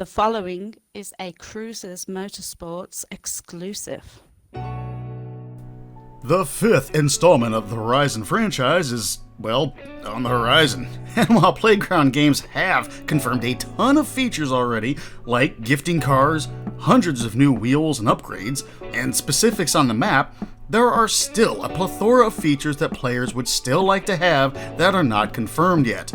The following is a RUIZERS Motorsports exclusive. The fifth installment of the Horizon franchise is, well, on the horizon. And while Playground Games have confirmed a ton of features already, like gifting cars, hundreds of new wheels and upgrades, and specifics on the map, there are still a plethora of features that players would still like to have that are not confirmed yet.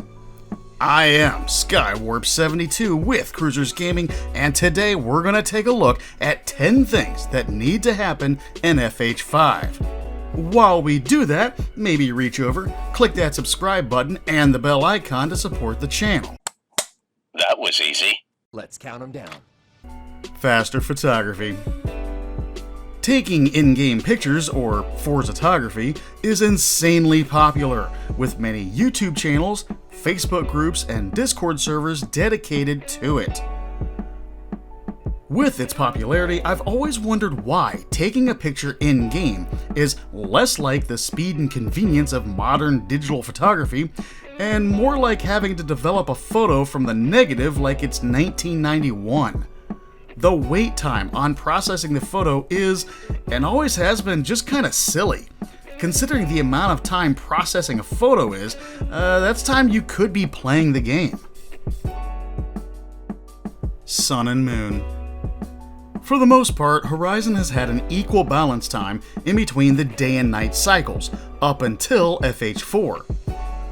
I am Skywarp72 with Cruisers Gaming, and today we're going to take a look at 10 things that need to happen in FH5. While we do that, maybe reach over, click that subscribe button and the bell icon to support the channel. That was easy. Let's count them down. Faster photography. Taking in-game pictures, or Forzatography, is insanely popular, with many YouTube channels, Facebook groups, and Discord servers dedicated to it. With its popularity, I've always wondered why taking a picture in-game is less like the speed and convenience of modern digital photography, and more like having to develop a photo from the negative like it's 1991. The wait time on processing the photo is, and always has been, just kinda silly. Considering the amount of time processing a photo is, that's time you could be playing the game. Sun and Moon. For the most part, Horizon has had an equal balance time in between the day and night cycles, up until FH4.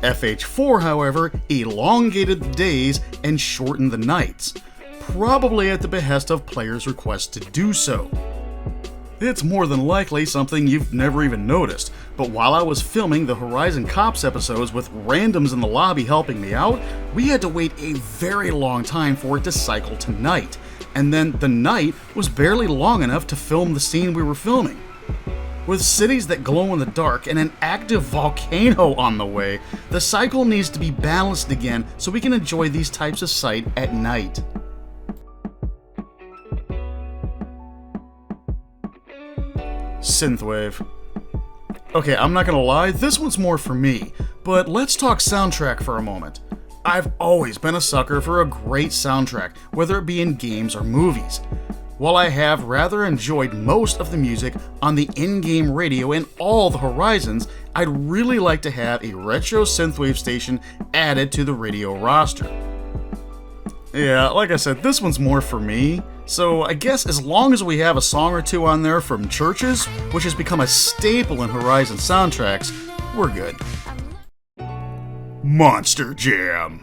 FH4, however, elongated the days and shortened the nights, probably at the behest of players' requests to do so. It's more than likely something you've never even noticed, but while I was filming the Horizon Cops episodes with randoms in the lobby helping me out, we had to wait a very long time for it to cycle to night, and then the night was barely long enough to film the scene we were filming. With cities that glow in the dark and an active volcano on the way, the cycle needs to be balanced again so we can enjoy these types of sight at night. Synthwave. Okay, I'm not gonna lie, this one's more for me, but let's talk soundtrack for a moment. I've always been a sucker for a great soundtrack, whether it be in games or movies. While I have rather enjoyed most of the music on the in-game radio in all the Horizons, I'd really like to have a retro synthwave station added to the radio roster. Yeah, like I said, this one's more for me, so I guess as long as we have a song or two on there from Churches, which has become a staple in Horizon soundtracks, we're good. Monster Jam.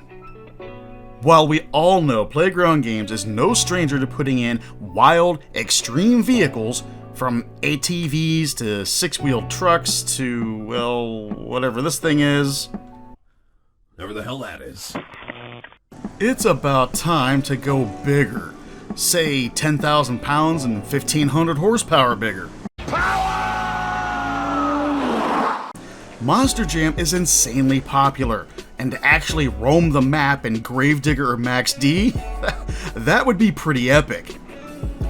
While we all know Playground Games is no stranger to putting in wild, extreme vehicles, from ATVs to six-wheeled trucks to, well, whatever this thing is. Whatever the hell that is. It's about time to go bigger. Say 10,000 pounds and 1,500 horsepower bigger. Monster Jam is insanely popular, and to actually roam the map in Gravedigger or Max D, that would be pretty epic.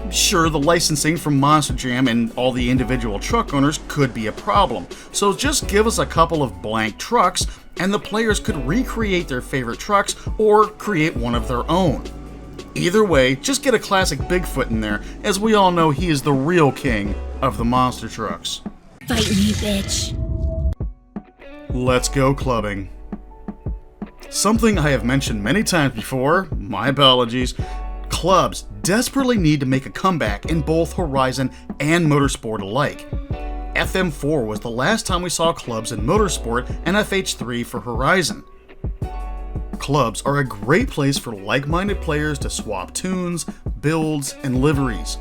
Sure, the licensing from Monster Jam and all the individual truck owners could be a problem, so just give us a couple of blank trucks and the players could recreate their favorite trucks or create one of their own. Either way, just get a classic Bigfoot in there, as we all know he is the real king of the monster trucks. Fight me, bitch. Let's go clubbing. Something I have mentioned many times before, my apologies, clubs desperately need to make a comeback in both Horizon and Motorsport alike. FM4 was the last time we saw clubs in Motorsport, and FH3 for Horizon. Clubs are a great place for like-minded players to swap tunes, builds, and liveries.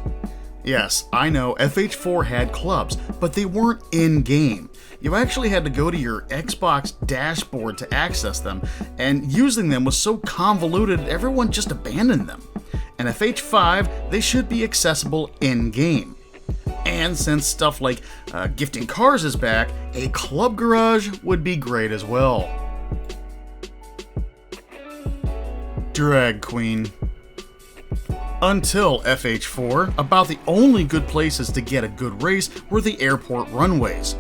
Yes, I know FH4 had clubs, but they weren't in-game. You actually had to go to your Xbox dashboard to access them, and using them was so convoluted everyone just abandoned them. In FH5, they should be accessible in-game. And since stuff like gifting cars is back, a club garage would be great as well. Drag Queen. Until FH4, about the only good places to get a good race were the airport runways.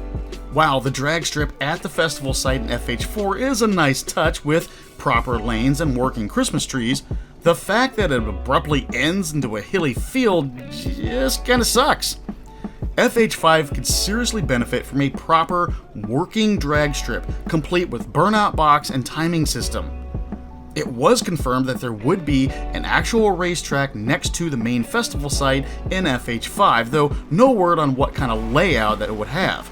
While the drag strip at the festival site in FH4 is a nice touch with proper lanes and working Christmas trees, The fact that it abruptly ends into a hilly field just kinda sucks. FH5 could seriously benefit from a proper working drag strip, complete with burnout box and timing system. It was confirmed that there would be an actual racetrack next to the main festival site in FH5, though no word on what kind of layout that it would have.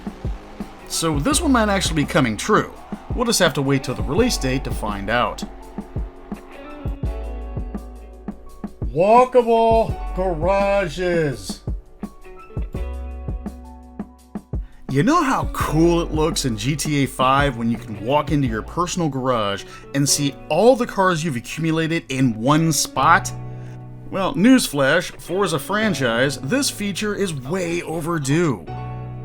So this one might actually be coming true. We'll just have to wait till the release date to find out. Walkable garages. You know how cool it looks in GTA 5 when you can walk into your personal garage and see all the cars you've accumulated in one spot? Well, newsflash, Forza franchise, this feature is way overdue.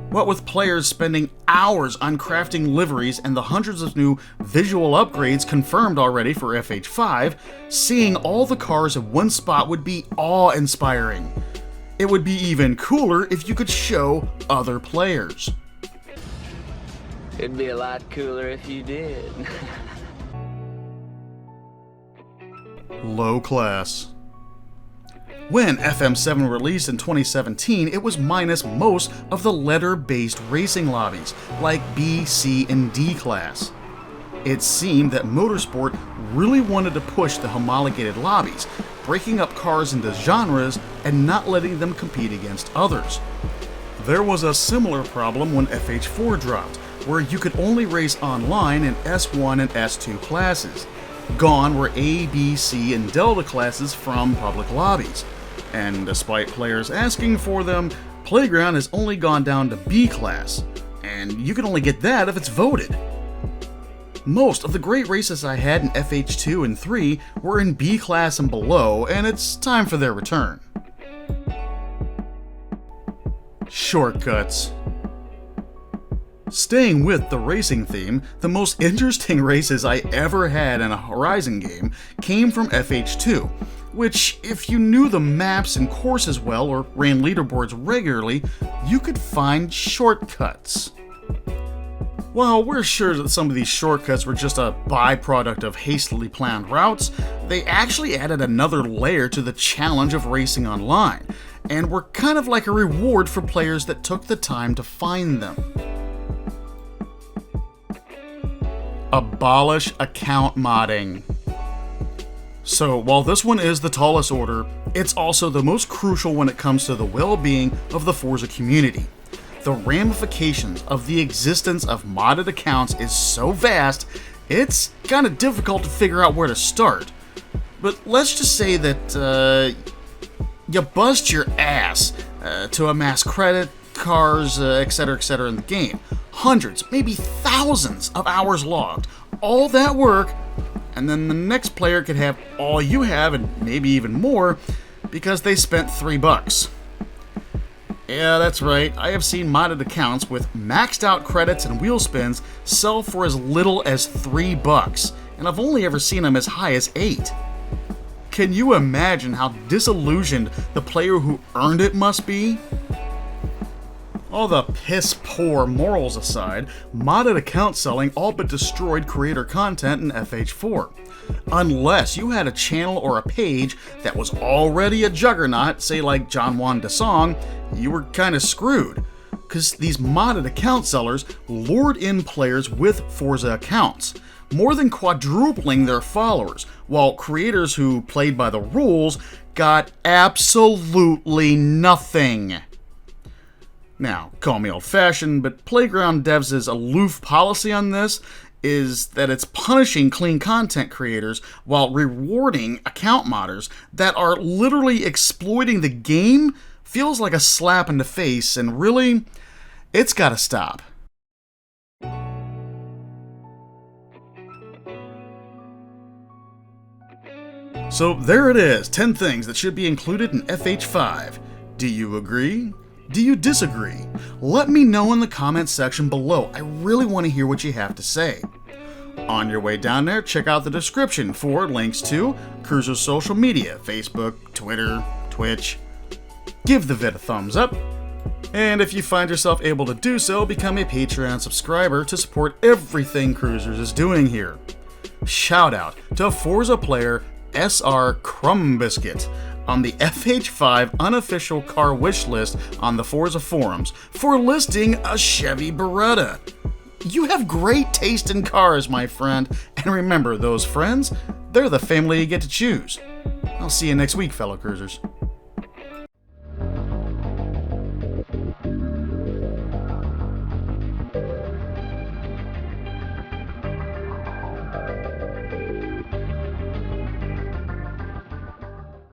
What with players spending hours on crafting liveries and the hundreds of new visual upgrades confirmed already for FH5, seeing all the cars in one spot would be awe-inspiring. It would be even cooler if you could show other players. It'd be a lot cooler if you did. Low class. When FM7 released in 2017, it was minus most of the letter-based racing lobbies, like B, C, and D class. It seemed that Motorsport really wanted to push the homologated lobbies, breaking up cars into genres and not letting them compete against others. There was a similar problem when FH4 dropped, where you could only race online in S1 and S2 classes. Gone were A, B, C, and Delta classes from public lobbies. And despite players asking for them, Playground has only gone down to B class, and you can only get that if it's voted. Most of the great races I had in FH2 and 3 were in B class and below, and it's time for their return. Shortcuts. Staying with the racing theme, the most interesting races I ever had in a Horizon game came from FH2, which, if you knew the maps and courses well or ran leaderboards regularly, you could find shortcuts. While we're sure that some of these shortcuts were just a byproduct of hastily planned routes, they actually added another layer to the challenge of racing online, and were kind of like a reward for players that took the time to find them. Abolish account modding. So while this one is the tallest order, it's also the most crucial when it comes to the well-being of the Forza community. The ramifications of the existence of modded accounts is so vast, it's kind of difficult to figure out where to start. But let's just say that you bust your ass to amass credit, cars, etc., etc. in the game. Hundreds, maybe thousands of hours logged. All that work, and then the next player could have all you have and maybe even more because they spent $3. Yeah, that's right. I have seen modded accounts with maxed out credits and wheel spins sell for as little as $3, and I've only ever seen them as high as $8. Can you imagine how disillusioned the player who earned it must be? All the piss-poor morals aside, modded account selling all but destroyed creator content in FH4. Unless you had a channel or a page that was already a juggernaut, say like John Juan DeSong, you were kinda screwed. Cause these modded account sellers lured in players with Forza accounts, more than quadrupling their followers, while creators who played by the rules got absolutely nothing. Now, call me old-fashioned, but Playground Devs' aloof policy on this is that it's punishing clean content creators while rewarding account modders that are literally exploiting the game. Feels like a slap in the face, and really, it's gotta stop. So there it is, 10 things that should be included in FH5. Do you agree? Do you disagree? Let me know in the comments section below. I really want to hear what you have to say. On your way down there, check out the description for links to Cruiser's social media, Facebook, Twitter, Twitch. Give the vid a thumbs up. And if you find yourself able to do so, become a Patreon subscriber to support everything Cruisers is doing here. Shout out to Forza player SR Crumbiscuit on the FH5 unofficial car wish list on the Forza forums for listing a Chevy Beretta. You have great taste in cars, my friend, and remember, those friends, they're the family you get to choose. I'll see you next week, fellow cruisers.